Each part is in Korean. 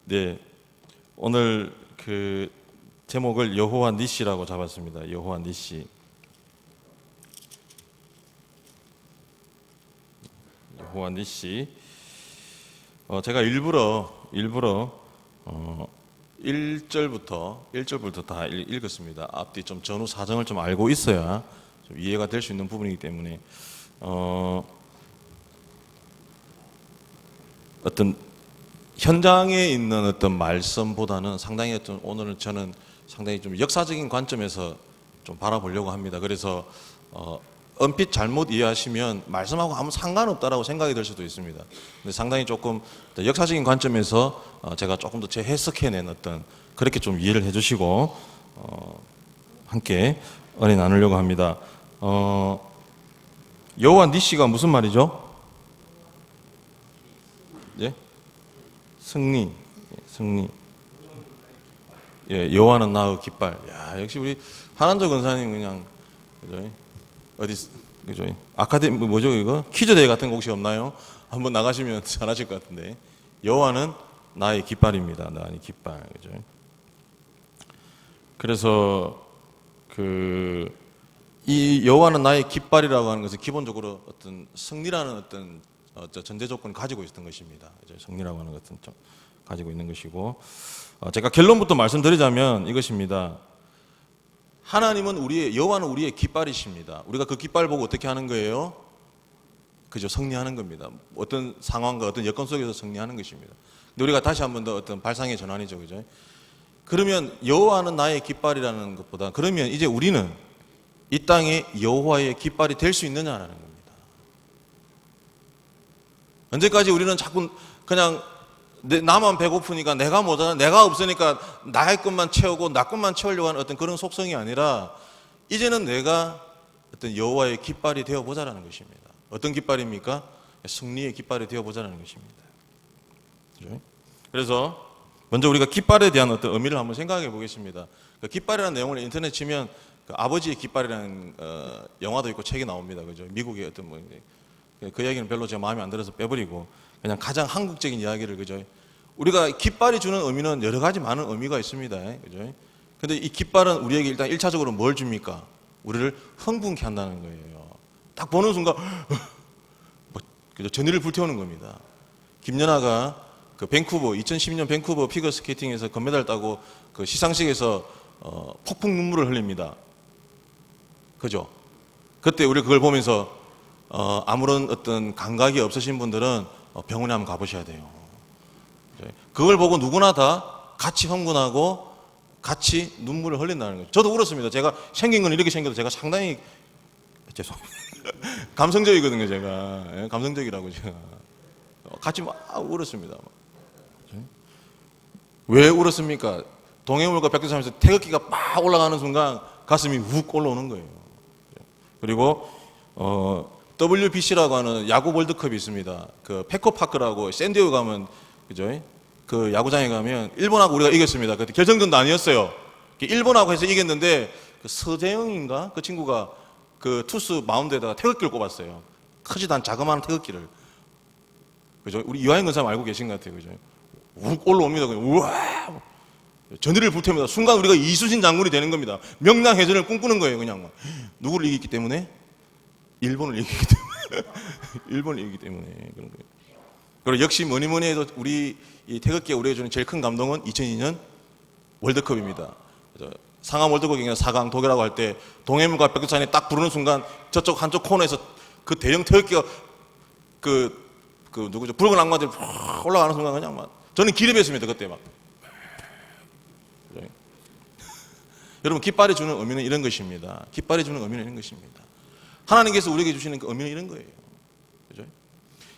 네, 오늘 그 제목을 여호와 니시라고 잡았습니다. 여호와 니시. 여호와 니시. 제가 일부러 1절부터 다 읽었습니다. 앞뒤 좀 전후 사정을 좀 알고 있어야 좀 이해가 될 수 있는 부분이기 때문에 어떤 현장에 있는 어떤 말씀보다는 상당히 오늘은 저는 상당히 좀 역사적인 관점에서 좀 바라보려고 합니다. 그래서 얼핏 잘못 이해하시면 말씀하고 아무 상관없다라고 생각이 될 수도 있습니다. 근데 상당히 조금 역사적인 관점에서 제가 조금 더 재해석해낸 어떤 그렇게 좀 이해를 해주시고 함께 은혜 나누려고 합니다. 여호와 니시가 무슨 말이죠? 예? 승리. 예, 여호와는 나의 깃발. 야, 역시 우리 한한조 권사님 그냥 그죠? 어디 그죠? 아카데미 뭐죠 이거? 퀴즈 대회 같은 거 혹시 없나요? 한번 나가시면 잘하실 것 같은데. 여호와는 나의 깃발입니다. 나의 깃발. 그죠? 그래서 이 여호와는 나의 깃발이라고 하는 것은 기본적으로 어떤 승리라는 어떤 전제 조건을 가지고 있었던 것입니다. 승리라고 하는 것은 좀 가지고 있는 것이고, 제가 결론부터 말씀드리자면 이것입니다. 하나님은 여호와는 우리의 깃발이십니다. 우리가 그 깃발 보고 어떻게 하는 거예요? 그죠? 승리하는 겁니다. 어떤 상황과 어떤 여건 속에서 승리하는 것입니다. 근데 우리가 다시 한 번 더 어떤 발상의 전환이죠, 그죠? 그러면 여호와는 나의 깃발이라는 것보다 그러면 이제 우리는 이 땅에 여호와의 깃발이 될 수 있느냐라는 겁니다. 언제까지 우리는 자꾸 그냥 나만 배고프니까 내가 모자라, 내가 없으니까 나의 것만 채우고 나 것만 채우려고 하는 어떤 그런 속성이 아니라 이제는 내가 어떤 여호와의 깃발이 되어보자라는 것입니다. 어떤 깃발입니까? 승리의 깃발이 되어보자라는 것입니다. 그래서 먼저 우리가 깃발에 대한 어떤 의미를 한번 생각해 보겠습니다. 그 깃발이라는 내용을 인터넷 치면 그 아버지의 깃발이라는 영화도 있고 책이 나옵니다. 그죠? 미국의 어떤 그 이야기는 별로 제가 마음에 안 들어서 빼버리고 그냥 가장 한국적인 이야기를 그죠? 우리가 깃발이 주는 의미는 여러 가지 많은 의미가 있습니다. 그죠? 근데 이 깃발은 우리에게 일단 1차적으로 뭘 줍니까? 우리를 흥분케 한다는 거예요. 딱 보는 순간 그죠? 전의를 불태우는 겁니다. 김연아가 그 2012년 밴쿠버 피겨 스케이팅에서 금메달 따고 그 시상식에서 폭풍 눈물을 흘립니다. 그죠? 그때 우리 그걸 보면서 아무런 어떤 감각이 없으신 분들은 병원에 한번 가보셔야 돼요. 그걸 보고 누구나 다 같이 흥분하고 같이 눈물을 흘린다는 거죠. 저도 울었습니다. 제가 생긴 건 이렇게 생겨도 제가 상당히 죄송합니다. 감성적이거든요. 제가 감성적이라고 제가 같이 막 울었습니다. 왜 울었습니까? 동해물과 백두산에서 태극기가 막 올라가는 순간 가슴이 훅 올라오는 거예요. 그리고 WBC라고 하는 야구 월드컵이 있습니다. 그 페코파크라고 샌디에고 가면 그죠? 그 야구장에 가면 일본하고 우리가 이겼습니다. 그때 결승전도 아니었어요. 일본하고 해서 이겼는데 그 서재영인가 그 친구가 그 투수 마운드에다가 태극기를 꼽았어요. 크지도 않은 자그마한 태극기를. 그죠? 우리 이화영 권사님 알고 계신 것 같아요. 그죠? 욱 올라옵니다. 그냥 우와! 전의를 불태웁니다. 순간 우리가 이순신 장군이 되는 겁니다. 명랑해전을 꿈꾸는 거예요. 그냥 막. 누구를 이기기 때문에? 일본을 이기기 때문에. 일본을 이기기 때문에 그런 거예요. 그리고 역시 뭐니 해도 우리 이 태극기가 우리에게 주는 제일 큰 감동은 2002년 월드컵입니다. 상암 월드컵 경기는 4강 독일하고 할 때 동해물과 백두산이 딱 부르는 순간 저쪽 한쪽 코너에서 그 대형 태극기가 그 누구죠? 붉은 악마들이 올라가는 순간 그냥 막 저는 기립했습니다. 그때 막. 여러분 깃발이 주는 의미는 이런 것입니다. 깃발이 주는 의미는 이런 것입니다. 하나님께서 우리에게 주시는 그 의미는 이런 거예요. 그죠?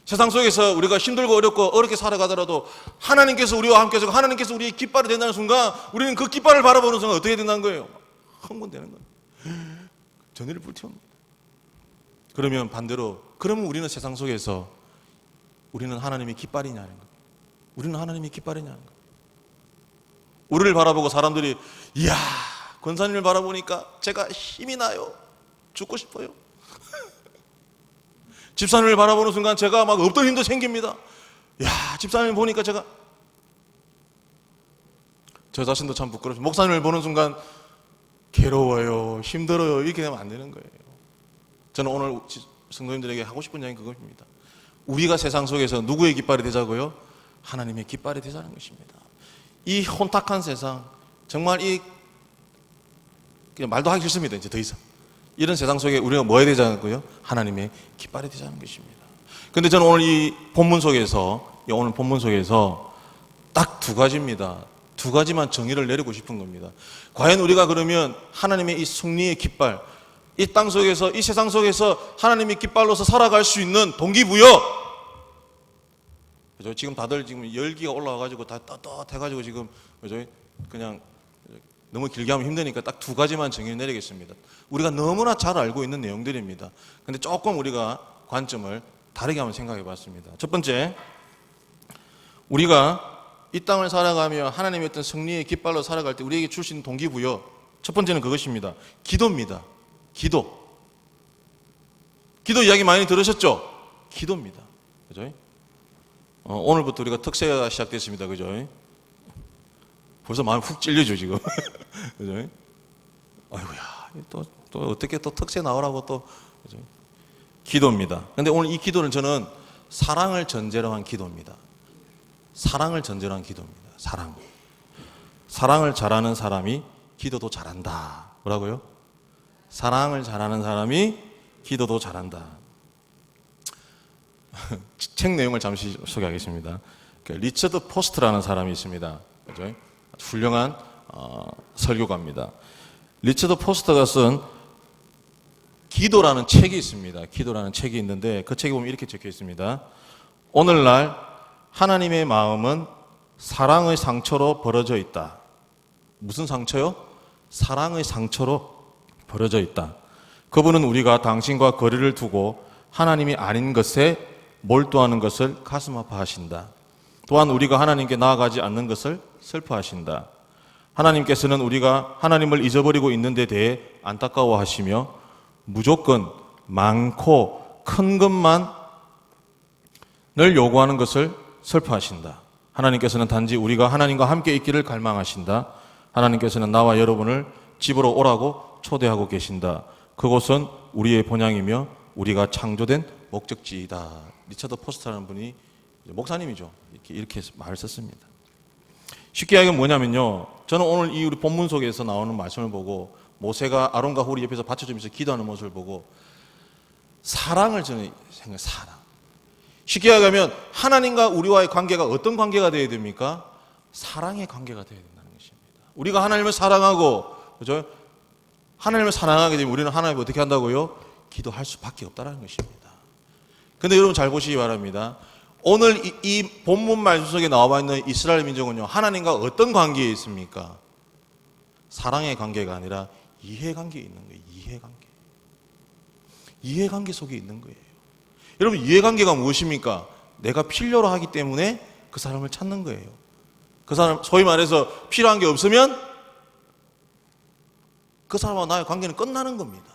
세상 속에서 우리가 힘들고 어렵게 살아가더라도 하나님께서 우리와 함께 해서 하나님께서 우리의 깃발이 된다는 순간 우리는 그 깃발을 바라보는 순간 어떻게 된다는 거예요? 흥분되는 거예요. 전의를 불태웁니다. 그러면 반대로 그러면 우리는 세상 속에서 우리는 하나님의 깃발이냐는 거예요. 우리는 하나님의 깃발이냐는 거예요. 우리를 바라보고 사람들이 이야 권사님을 바라보니까 제가 힘이 나요. 죽고 싶어요. 집사님을 바라보는 순간 제가 막 없던 힘도 생깁니다. 야 집사님 보니까 제가 저 자신도 참 부끄럽죠. 목사님을 보는 순간 괴로워요, 힘들어요, 이렇게 되면 안 되는 거예요. 저는 오늘 성도님들에게 하고 싶은 이야기는 그것입니다. 우리가 세상 속에서 누구의 깃발이 되자고요? 하나님의 깃발이 되자는 것입니다. 이 혼탁한 세상, 정말 그냥 말도 하기 싫습니다. 이제 더 이상 이런 세상 속에 우리가 뭐 해야 되자고요? 하나님의 깃발이 되자는 것입니다. 근데 저는 오늘 이 본문 속에서 딱 두 가지입니다. 두 가지만 정의를 내리고 싶은 겁니다. 과연 우리가 그러면 하나님의 이 승리의 깃발, 이 땅 속에서, 이 세상 속에서 하나님의 깃발로서 살아갈 수 있는 동기부여, 그죠? 지금 다들 지금 열기가 올라와가지고 다 떳떳해가지고 지금, 그죠? 그냥 너무 길게 하면 힘드니까 딱 두 가지만 정의를 내리겠습니다. 우리가 너무나 잘 알고 있는 내용들입니다. 근데 조금 우리가 관점을 다르게 한번 생각해 봤습니다. 첫 번째, 우리가 이 땅을 살아가며 하나님의 어떤 승리의 깃발로 살아갈 때 우리에게 줄 수 있는 동기부여, 첫 번째는 그것입니다. 기도입니다. 기도 이야기 많이 들으셨죠? 기도입니다. 그죠? 오늘부터 우리가 특세가 시작됐습니다. 그죠? 벌써 마음이 훅 찔려죠, 지금. 그죠? 아이고야, 또 어떻게 또 특세 나오라고 또, 그죠? 기도입니다. 근데 오늘 이 기도는 저는 사랑을 전제로 한 기도입니다. 사랑을 전제로 한 기도입니다. 사랑을 잘하는 사람이 기도도 잘한다. 뭐라고요? 사랑을 잘하는 사람이 기도도 잘한다. 책 내용을 잠시 소개하겠습니다. 리처드 포스트라는 사람이 있습니다. 그죠? 훌륭한 설교가입니다. 리처드 포스터가 쓴 기도라는 책이 있습니다. 기도라는 책이 있는데 그 책에 보면 이렇게 적혀 있습니다. 오늘날 하나님의 마음은 사랑의 상처로 벌어져 있다. 무슨 상처요? 사랑의 상처로 벌어져 있다. 그분은 우리가 당신과 거리를 두고 하나님이 아닌 것에 몰두하는 것을 가슴 아파하신다. 또한 우리가 하나님께 나아가지 않는 것을 슬퍼하신다. 하나님께서는 우리가 하나님을 잊어버리고 있는 데 대해 안타까워하시며 무조건 많고 큰 것만을 요구하는 것을 슬퍼하신다. 하나님께서는 단지 우리가 하나님과 함께 있기를 갈망하신다. 하나님께서는 나와 여러분을 집으로 오라고 초대하고 계신다. 그곳은 우리의 본향이며 우리가 창조된 목적지이다. 리처드 포스터라는 분이 목사님이죠. 이렇게 말을 썼습니다. 쉽게 이야기하면 뭐냐면요. 저는 오늘 이 우리 본문 속에서 나오는 말씀을 보고 모세가 아론과 홀이 옆에서 받쳐주면서 기도하는 모습을 보고 사랑을 저는 사랑. 쉽게 이야기하면 하나님과 우리와의 관계가 어떤 관계가 되어야 됩니까? 사랑의 관계가 되어야 된다는 것입니다. 우리가 하나님을 사랑하고, 그죠? 하나님을 사랑하게 되면 우리는 하나님을 어떻게 한다고요? 기도할 수밖에 없다는 것입니다. 근데 여러분 잘 보시기 바랍니다. 오늘 이 본문 말씀 속에 나와 있는 이스라엘 민족은요, 하나님과 어떤 관계에 있습니까? 사랑의 관계가 아니라 이해관계에 있는 거예요. 이해관계 속에 있는 거예요. 여러분, 이해관계가 무엇입니까? 내가 필요로 하기 때문에 그 사람을 찾는 거예요. 그 사람, 소위 말해서 필요한 게 없으면 그 사람과 나의 관계는 끝나는 겁니다.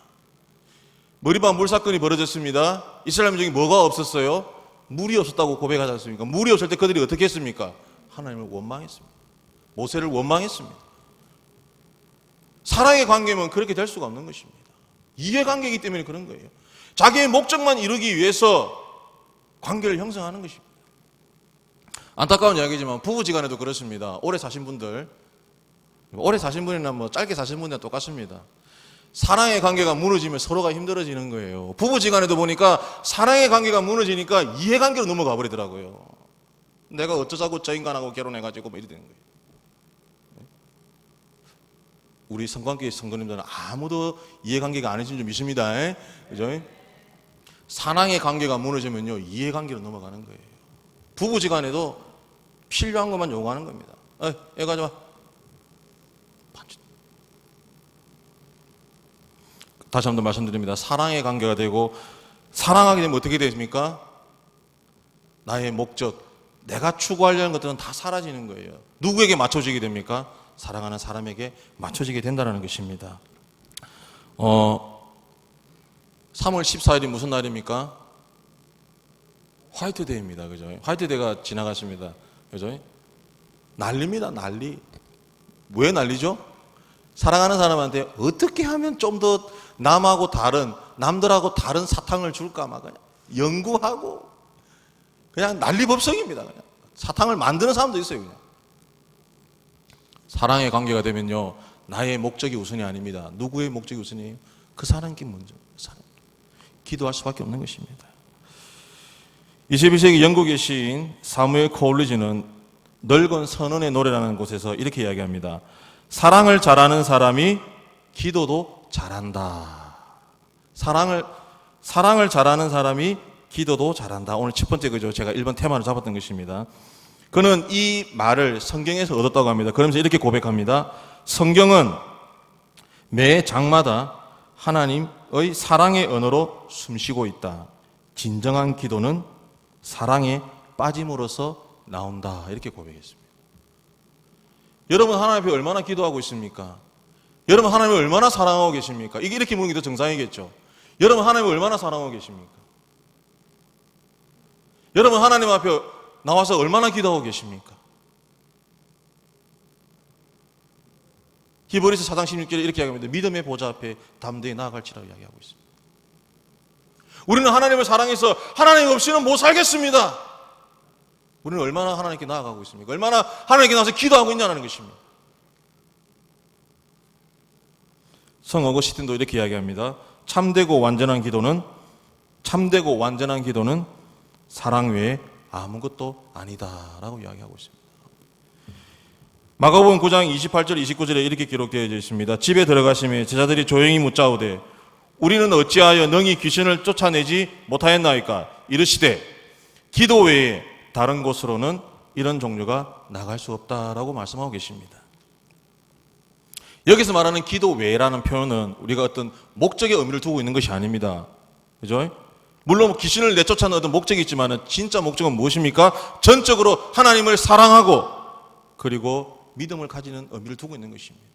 머리밤 물사건이 벌어졌습니다. 이스라엘 민족이 뭐가 없었어요? 물이 없었다고 고백하지 않습니까? 물이 없을 때 그들이 어떻게 했습니까? 하나님을 원망했습니다. 모세를 원망했습니다. 사랑의 관계면 그렇게 될 수가 없는 것입니다. 이해관계이기 때문에 그런 거예요. 자기의 목적만 이루기 위해서 관계를 형성하는 것입니다. 안타까운 이야기지만 부부지간에도 그렇습니다. 오래 사신 분들, 오래 사신 분이나 뭐 짧게 사신 분이나 똑같습니다. 사랑의 관계가 무너지면 서로가 힘들어지는 거예요. 부부지간에도 보니까 사랑의 관계가 무너지니까 이해관계로 넘어가 버리더라고요. 내가 어쩌자고 저 인간하고 결혼해가지고 뭐 이래 되는 거예요. 우리 성관계 성도님들은 아무도 이해관계가 아니신 줄 믿습니다. 그죠? 사랑의 관계가 무너지면요, 이해관계로 넘어가는 거예요. 부부지간에도 필요한 것만 요구하는 겁니다. 얘 가져와. 다시 한번 말씀드립니다. 사랑의 관계가 되고, 사랑하게 되면 어떻게 됩니까? 나의 목적, 내가 추구하려는 것들은 다 사라지는 거예요. 누구에게 맞춰지게 됩니까? 사랑하는 사람에게 맞춰지게 된다는 것입니다. 3월 14일이 무슨 날입니까? 화이트데이입니다. 그죠? 화이트데이가 지나갔습니다. 그죠? 난리입니다. 난리. 왜 난리죠? 사랑하는 사람한테 어떻게 하면 좀 더 남들하고 다른 사탕을 줄까 막 그냥 연구하고 그냥 난리법석입니다. 그냥 사탕을 만드는 사람도 있어요. 그냥 사랑의 관계가 되면요, 나의 목적이 우선이 아닙니다. 누구의 목적이 우선이에요? 그 사람께 먼저 기도할 수밖에 없는 것입니다. 21세기 영국의 시인 사무엘 콜리지는 늙은 선원의 노래라는 곳에서 이렇게 이야기합니다. 사랑을 잘하는 사람이 기도도 잘한다. 사랑을 잘하는 사람이 기도도 잘한다. 오늘 첫 번째 그죠? 제가 1번 테마를 잡았던 것입니다. 그는 이 말을 성경에서 얻었다고 합니다. 그러면서 이렇게 고백합니다. 성경은 매 장마다 하나님의 사랑의 언어로 숨쉬고 있다. 진정한 기도는 사랑에 빠짐으로써 나온다. 이렇게 고백했습니다. 여러분 하나님 앞에 얼마나 기도하고 있습니까? 여러분 하나님을 얼마나 사랑하고 계십니까? 이게 이렇게 묻는 게 더 정상이겠죠. 여러분 하나님을 얼마나 사랑하고 계십니까? 여러분 하나님 앞에 나와서 얼마나 기도하고 계십니까? 히브리서 4장 16절에 이렇게 이야기합니다. 믿음의 보좌 앞에 담대히 나아갈지라고 이야기하고 있습니다. 우리는 하나님을 사랑해서 하나님 없이는 못 살겠습니다. 우리는 얼마나 하나님께 나아가고 있습니까? 얼마나 하나님께 나와서 기도하고 있냐는 것입니다. 성 어거스틴도 이렇게 이야기합니다. 참되고 완전한 기도는 사랑 외에 아무것도 아니다라고 이야기하고 있습니다. 마가복음 9장 28절 29절에 이렇게 기록되어 있습니다. 집에 들어가시며 제자들이 조용히 묻자오되 우리는 어찌하여 능히 귀신을 쫓아내지 못하였나이까? 이르시되 기도 외에 다른 곳으로는 이런 종류가 나갈 수 없다라고 말씀하고 계십니다. 여기서 말하는 기도 외라는 표현은 우리가 어떤 목적의 의미를 두고 있는 것이 아닙니다. 그죠? 물론 귀신을 내쫓아내는 어떤 목적이 있지만 진짜 목적은 무엇입니까? 전적으로 하나님을 사랑하고 그리고 믿음을 가지는 의미를 두고 있는 것입니다.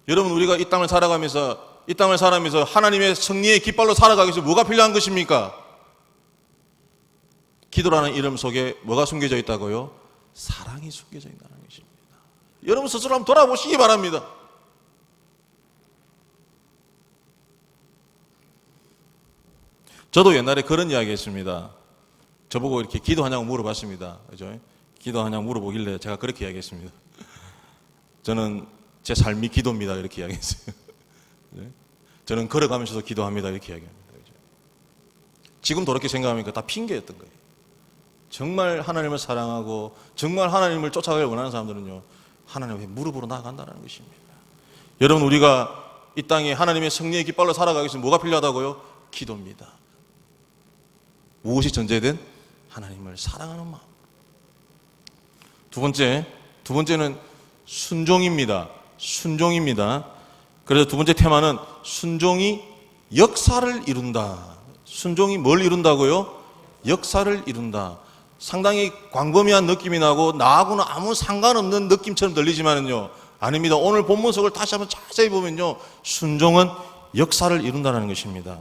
여러분 우리가 이 땅을 살아가면서 하나님의 승리의 깃발로 살아가기 위해서 뭐가 필요한 것입니까? 기도라는 이름 속에 뭐가 숨겨져 있다고요? 사랑이 숨겨져 있다는 것입니다. 여러분 스스로 한번 돌아보시기 바랍니다. 저도 옛날에 그런 이야기 했습니다. 저보고 이렇게 기도하냐고 물어봤습니다. 그죠? 기도하냐고 물어보길래 제가 그렇게 이야기했습니다. 저는 제 삶이 기도입니다. 이렇게 이야기했어요. 저는 걸어가면서도 기도합니다. 이렇게 이야기합니다. 지금 그렇게 생각하니까 다 핑계였던 거예요. 정말 하나님을 사랑하고 정말 하나님을 쫓아가길 원하는 사람들은요, 하나님 앞에 무릎으로 나아간다는 것입니다. 여러분 우리가 이 땅에 하나님의 승리의 깃발로 살아가기 위해서 뭐가 필요하다고요? 기도입니다. 무엇이 전제된? 하나님을 사랑하는 마음. 두 번째는 순종입니다. 그래서 두 번째 테마는 순종이 역사를 이룬다. 순종이 뭘 이룬다고요? 역사를 이룬다. 상당히 광범위한 느낌이 나고 나하고는 아무 상관없는 느낌처럼 들리지만은요, 아닙니다. 오늘 본문 속을 다시 한번 자세히 보면요, 순종은 역사를 이룬다는 것입니다.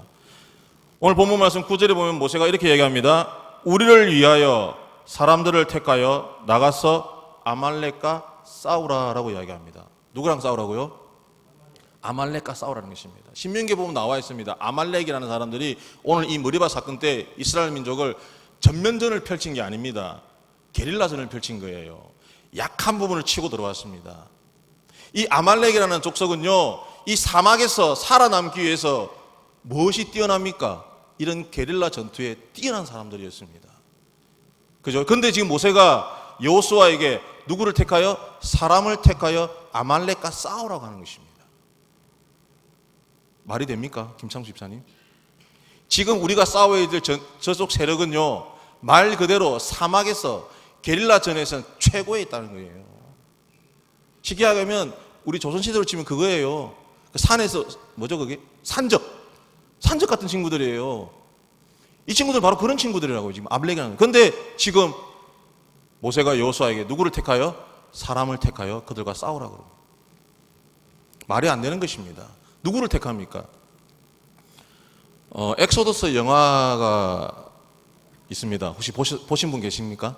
오늘 본문 말씀 9절에 보면 모세가 이렇게 얘기합니다. 우리를 위하여 사람들을 택하여 나가서 아말렉과 싸우라라고 이야기합니다. 누구랑 싸우라고요? 아말렉과 싸우라는 것입니다. 신명기에 보면 나와 있습니다. 아말렉이라는 사람들이 오늘 이 머리바 사건 때 이스라엘 민족을 전면전을 펼친 게 아닙니다. 게릴라전을 펼친 거예요. 약한 부분을 치고 들어왔습니다. 이 아말렉이라는 족속은요, 이 사막에서 살아남기 위해서 무엇이 뛰어납니까? 이런 게릴라 전투에 뛰어난 사람들이었습니다. 그죠? 근데 지금 모세가 여호수아에게 누구를 택하여? 사람을 택하여 아말렉과 싸우라고 하는 것입니다. 말이 됩니까? 김창수 집사님? 지금 우리가 싸워야 될 저쪽 세력은요, 말 그대로 사막에서 게릴라전에서는 최고에 있다는 거예요. 쉽게 하면 우리 조선시대로 치면 그거예요. 산에서 뭐죠 그게? 산적 같은 친구들이에요. 이 친구들 바로 그런 친구들이라고 지금 아말렉이라는. 그런데 지금 모세가 여호수아에게 누구를 택하여? 사람을 택하여 그들과 싸우라고 그러고. 말이 안 되는 것입니다. 누구를 택합니까? 엑소더스 영화가 있습니다. 혹시 보신 분 계십니까?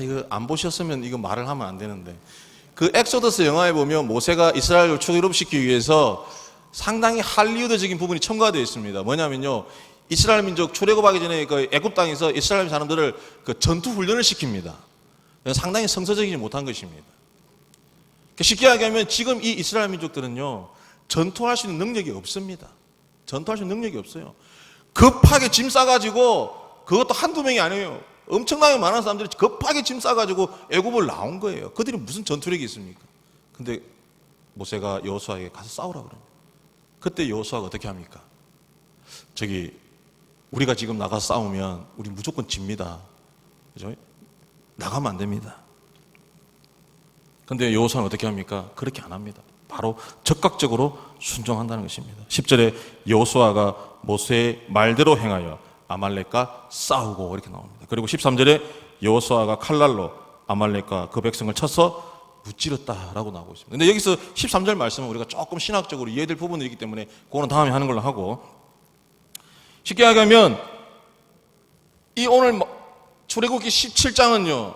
이거 안 보셨으면 이거 말을 하면 안 되는데, 그 엑소더스 영화에 보면 모세가 이스라엘을 출애굽시키기 위해서 상당히 할리우드적인 부분이 첨가되어 있습니다. 뭐냐면요, 이스라엘 민족 출애굽하기 전에 그 애굽 땅에서 이스라엘 사람들을 그 전투 훈련을 시킵니다. 상당히 성서적이지 못한 것입니다. 쉽게 얘기하면 지금 이 이스라엘 민족들은요, 전투할 수 있는 능력이 없습니다. 전투할 수 있는 능력이 없어요. 급하게 짐 싸가지고, 그것도 한두 명이 아니에요. 엄청나게 많은 사람들이 급하게 짐 싸가지고 애굽을 나온 거예요. 그들이 무슨 전투력이 있습니까? 근데 모세가 여호수아에게 가서 싸우라 그럽니다. 그때 여호수아가 어떻게 합니까? 우리가 지금 나가서 싸우면 우리 무조건 집니다. 그죠? 나가면 안 됩니다. 근데 여호수아는 어떻게 합니까? 그렇게 안 합니다. 바로 적극적으로 순종한다는 것입니다. 10절에 여호수아가 모세의 말대로 행하여 아말렉과 싸우고 이렇게 나옵니다. 그리고 13절에 여호수아가 칼날로 아말렉과 그 백성을 쳐서 무찌렀다라고 나오고 있습니다. 근데 여기서 13절 말씀은 우리가 조금 신학적으로 이해될 부분이기 때문에 그거는 다음에 하는 걸로 하고, 쉽게 얘기하면 이 오늘 출애굽기 17장은요,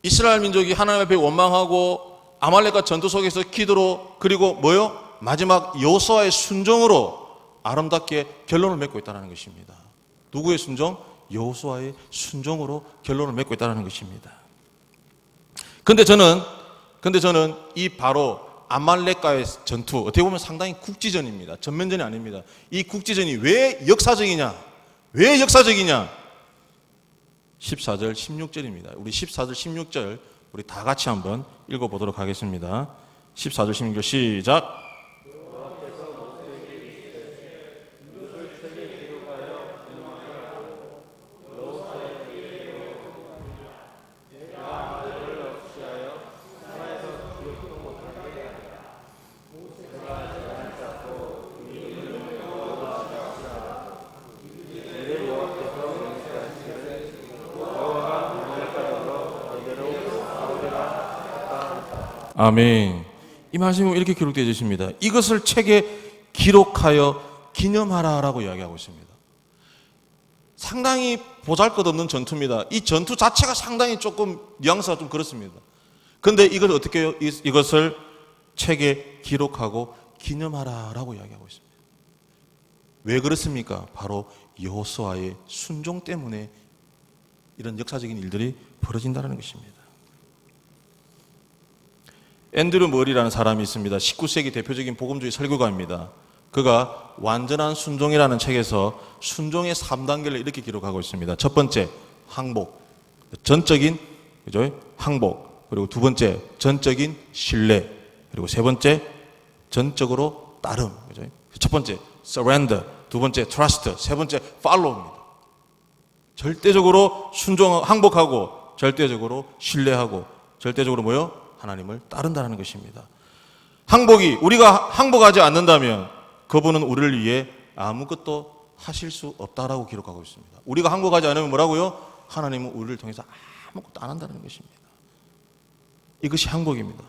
이스라엘 민족이 하나님 앞에 원망하고 아말렉과 전투 속에서 기도로, 그리고 뭐요? 마지막 여호수아의 순종으로 아름답게 결론을 맺고 있다는 것입니다. 누구의 순종? 여호수아의 순종으로 결론을 맺고 있다는 것입니다. 근데 저는 이 바로 아말렉과의 전투, 어떻게 보면 상당히 국지전입니다. 전면전이 아닙니다. 이 국지전이 왜 역사적이냐? 왜 역사적이냐? 14절, 16절입니다. 우리 14절, 16절 우리 다 같이 한번 읽어보도록 하겠습니다. 14절, 16절 시작. 아멘. 이 말씀은 이렇게 기록되어 있습니다. 이것을 책에 기록하여 기념하라라고 이야기하고 있습니다. 상당히 보잘것없는 전투입니다. 이 전투 자체가 상당히 조금 뉘앙스가 좀 그렇습니다. 그런데 이걸 어떻게 해요? 이것을 책에 기록하고 기념하라라고 이야기하고 있습니다. 왜 그렇습니까? 바로 여호수아의 순종 때문에 이런 역사적인 일들이 벌어진다는 것입니다. 앤드류 머리라는 사람이 있습니다. 19세기 대표적인 복음주의 설교가입니다. 그가 완전한 순종이라는 책에서 순종의 3단계를 이렇게 기록하고 있습니다. 첫 번째, 항복. 전적인, 그죠? 항복. 그리고 두 번째, 전적인 신뢰. 그리고 세 번째, 전적으로 따름. 그죠? 첫 번째, surrender. 두 번째, trust. 세 번째, follow입니다. 절대적으로 순종, 항복하고, 절대적으로 신뢰하고, 절대적으로 뭐요? 하나님을 따른다는 것입니다. 항복이, 우리가 항복하지 않는다면 그분은 우리를 위해 아무것도 하실 수 없다라고 기록하고 있습니다. 우리가 항복하지 않으면 뭐라고요? 하나님은 우리를 통해서 아무것도 안 한다는 것입니다. 이것이 항복입니다.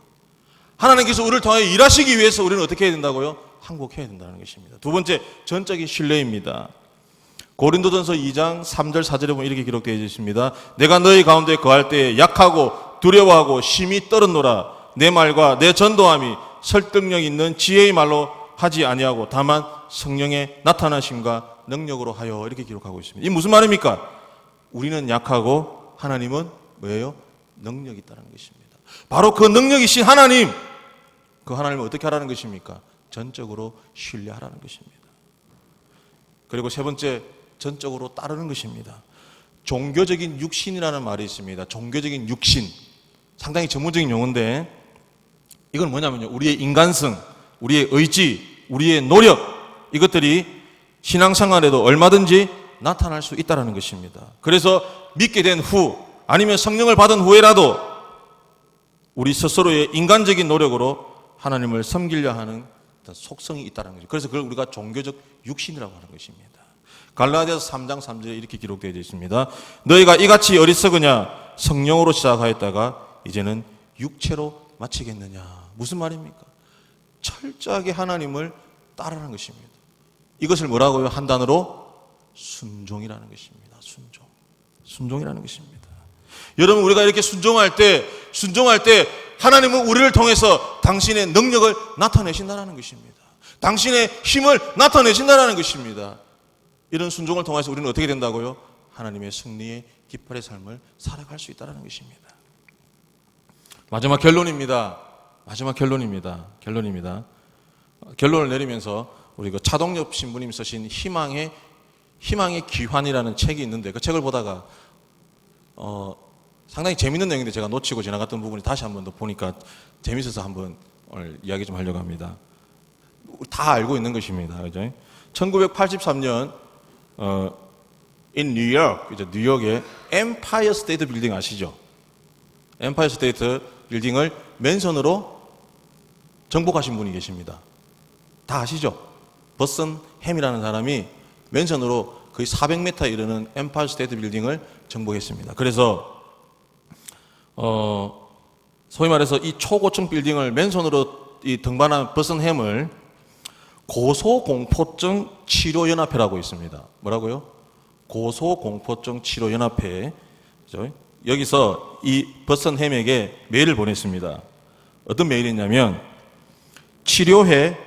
하나님께서 우리를 통해 일하시기 위해서 우리는 어떻게 해야 된다고요? 항복해야 된다는 것입니다. 두 번째, 전적인 신뢰입니다. 고린도전서 2장 3절 4절에 보면 이렇게 기록되어 있습니다. 내가 너희 가운데 거할 때에 약하고 두려워하고 심히 떨었노라. 내 말과 내 전도함이 설득력 있는 지혜의 말로 하지 아니하고 다만 성령의 나타나심과 능력으로 하여, 이렇게 기록하고 있습니다. 이 무슨 말입니까? 우리는 약하고 하나님은 뭐예요? 능력이 있다는 것입니다. 바로 그 능력이신 하나님, 그 하나님을 어떻게 하라는 것입니까? 전적으로 신뢰하라는 것입니다. 그리고 세 번째, 전적으로 따르는 것입니다. 종교적인 육신이라는 말이 있습니다. 종교적인 육신. 상당히 전문적인 용어인데, 이건 뭐냐면요, 우리의 인간성, 우리의 의지, 우리의 노력, 이것들이 신앙생활에도 얼마든지 나타날 수 있다는 것입니다. 그래서 믿게 된 후, 아니면 성령을 받은 후에라도 우리 스스로의 인간적인 노력으로 하나님을 섬기려 하는 속성이 있다는 거죠. 그래서 그걸 우리가 종교적 육신이라고 하는 것입니다. 갈라디아서 3장 3절에 이렇게 기록되어 있습니다. 너희가 이같이 어리석으냐? 성령으로 시작하였다가 이제는 육체로 마치겠느냐? 무슨 말입니까? 철저하게 하나님을 따르는 것입니다. 이것을 뭐라고요? 한 단어로 순종이라는 것입니다. 순종이라는 것입니다. 여러분, 우리가 이렇게 순종할 때 하나님은 우리를 통해서 당신의 능력을 나타내신다는 것입니다. 당신의 힘을 나타내신다는 것입니다. 이런 순종을 통해서 우리는 어떻게 된다고요? 하나님의 승리의 깃발의 삶을 살아갈 수 있다는 것입니다. 마지막 결론입니다. 결론을 내리면서 우리 그 차동엽 신부님 쓰신 희망의 귀환이라는 책이 있는데, 그 책을 보다가 상당히 재밌는 내용인데 제가 놓치고 지나갔던 부분이 다시 한번 더 보니까 재밌어서 한번 오늘 이야기 좀 하려고 합니다. 다 알고 있는 것입니다. 그죠? 1983년 뉴욕의 엠파이어 스테이트 빌딩 아시죠? 엠파이어 스테이트 빌딩을 맨손으로 정복하신 분이 계십니다. 다 아시죠? 버슨 햄이라는 사람이 맨손으로 거의 400m 이르는 엠파이어 스테이트 빌딩을 정복했습니다. 그래서 소위 말해서 이 초고층 빌딩을 맨손으로 이 등반한 버슨 햄을 고소공포증 치료연합회라고 있습니다. 뭐라고요? 고소공포증 치료연합회. 여기서 이 버슨 햄에게 메일을 보냈습니다. 어떤 메일이냐면, 치료회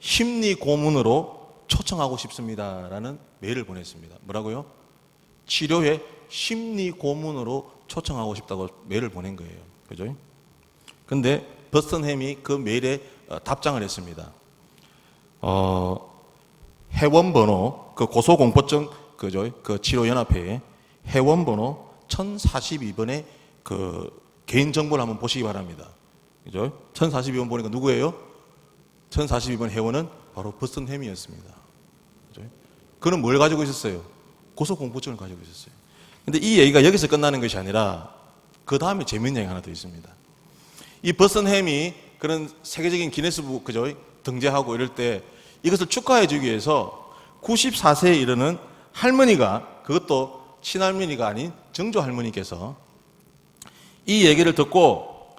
심리 고문으로 초청하고 싶습니다라는 메일을 보냈습니다. 뭐라고요? 치료회 심리 고문으로 초청하고 싶다고 메일을 보낸 거예요. 그죠? 근데 버슨 햄이 그 메일에 답장을 했습니다. 회원번호, 그 고소공포증 그 치료연합회에 회원번호 1042번의 그 개인정보를 한번 보시기 바랍니다. 그죠? 1042번 보니까 누구예요? 1042번 회원은 바로 버슨 햄이었습니다. 그죠? 그는 뭘 가지고 있었어요? 고소공포증을 가지고 있었어요. 근데 이 얘기가 여기서 끝나는 것이 아니라 그 다음에 재밌는 얘기가 하나 더 있습니다. 이 버슨 햄이 그런 세계적인 기네스북 등재하고 이럴 때 이것을 축하해 주기 위해서 94세에 이르는 할머니가, 그것도 친할머니가 아닌 정조 할머니께서 이 얘기를 듣고,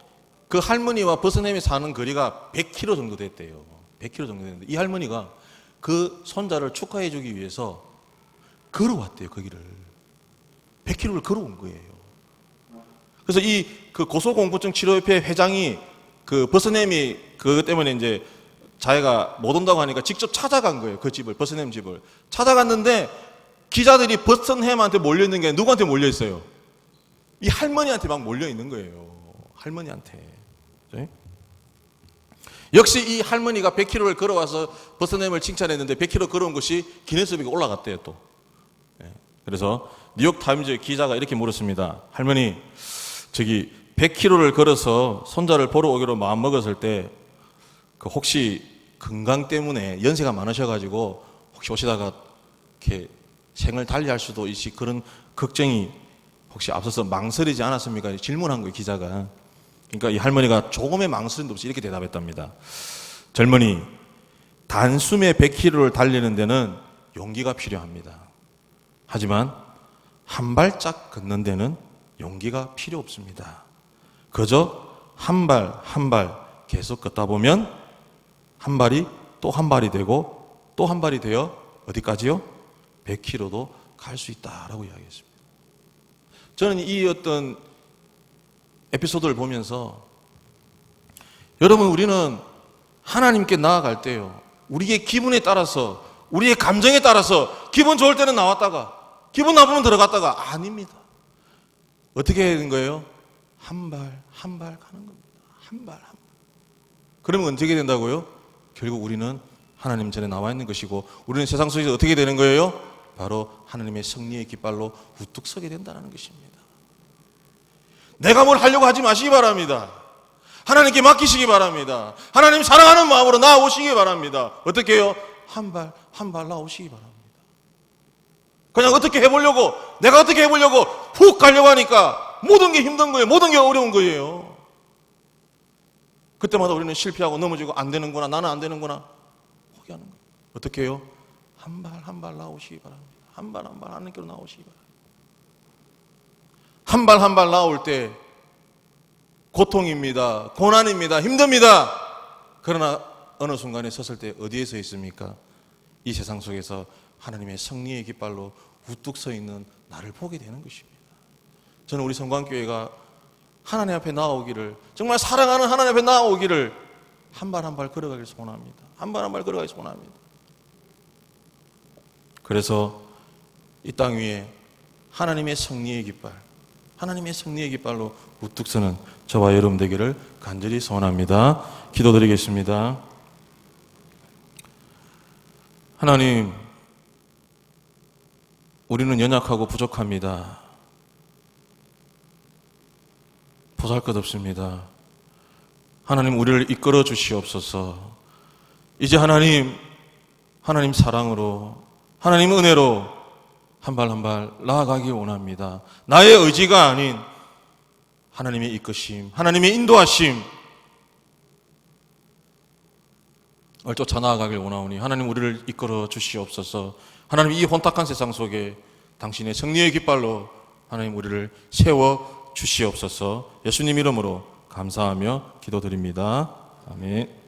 그 할머니와 버슨 햄이 사는 거리가 100km 정도 됐대요. 100km 정도 됐는데 이 할머니가 그 손자를 축하해 주기 위해서 걸어왔대요. 거기를 100km를 걸어온 거예요. 그래서 그 고소공포증 치료협회 회장이 그 버슨 햄이 그것 때문에 이제 자기가 못 온다고 하니까 직접 찾아간 거예요. 그 집을, 버슨 햄 집을 찾아갔는데 기자들이 버슨 햄한테 몰려 있는 게 누구한테 몰려 있어요? 이 할머니한테 막 몰려 있는 거예요. 할머니한테. 역시 이 할머니가 100km를 걸어와서 버슨 햄을 칭찬했는데 100km 걸어온 것이 기네스북에 올라갔대요, 또. 그래서 뉴욕 타임즈의 기자가 이렇게 물었습니다. 할머니, 100km를 걸어서 손자를 보러 오기로 마음 먹었을 때 혹시 건강 때문에 연세가 많으셔가지고 혹시 오시다가 이렇게 생을 달리할 수도 있지, 그런 걱정이 혹시 앞서서 망설이지 않았습니까? 질문한 거예요, 기자가. 그러니까 이 할머니가 조금의 망설임도 없이 이렇게 대답했답니다. 젊은이, 단숨에 100km를 달리는 데는 용기가 필요합니다. 하지만 한 발짝 걷는 데는 용기가 필요 없습니다. 그저 한 발 한 발 계속 걷다 보면 한 발이 또 한 발이 되고 또 한 발이 되어 어디까지요? 100km도 갈 수 있다라고 이야기했습니다. 저는 이 어떤 에피소드를 보면서, 여러분, 우리는 하나님께 나아갈 때요, 우리의 기분에 따라서, 우리의 감정에 따라서 기분 좋을 때는 나왔다가 기분 나쁘면 들어갔다가, 아닙니다. 어떻게 해야 되는 거예요? 한 발 한 발 가는 겁니다. 한 발 한 발. 그러면 어떻게 된다고요? 결국 우리는 하나님 전에 나와 있는 것이고, 우리는 세상 속에서 어떻게 되는 거예요? 바로 하나님의 승리의 깃발로 우뚝 서게 된다는 것입니다. 내가 뭘 하려고 하지 마시기 바랍니다. 하나님께 맡기시기 바랍니다. 하나님 사랑하는 마음으로 나아오시기 바랍니다. 어떻게 해요? 한 발 한 발 나아오시기 바랍니다. 그냥 어떻게 해보려고, 내가 어떻게 해보려고 훅 가려고 하니까 모든 게 힘든 거예요. 모든 게 어려운 거예요. 그때마다 우리는 실패하고 넘어지고, 안 되는구나, 나는 안 되는구나, 포기하는 거예요. 어떻게 해요? 한 발 한 발 나오시기 바랍니다. 한 발 한 발 하나님께로 나오시기 바랍니다. 한 발 한 발 나올 때 고통입니다, 고난입니다, 힘듭니다. 그러나 어느 순간에 섰을 때 어디에 서 있습니까? 이 세상 속에서 하나님의 승리의 깃발로 우뚝 서 있는 나를 보게 되는 것입니다. 저는 우리 성광교회가 하나님 앞에 나오기를, 정말 사랑하는 하나님 앞에 나오기를 한 발 한 발 걸어가길 소원합니다. 한 발 한 발 걸어가길 소원합니다. 그래서 이 땅 위에 하나님의 승리의 깃발, 하나님의 승리의 깃발로 우뚝 서는 저와 여러분 되기를 간절히 소원합니다. 기도드리겠습니다. 하나님, 우리는 연약하고 부족합니다. 보잘것없습니다. 하나님, 우리를 이끌어 주시옵소서. 이제 하나님 사랑으로, 하나님 은혜로 한 발 한 발 나아가기 원합니다. 나의 의지가 아닌 하나님의 이끄심, 하나님의 인도하심 을 쫓아 나아가길 원하오니 하나님 우리를 이끌어 주시옵소서. 하나님, 이 혼탁한 세상 속에 당신의 승리의 깃발로 하나님 우리를 세워 주시옵소서. 예수님 이름으로 감사하며 기도드립니다. 아멘.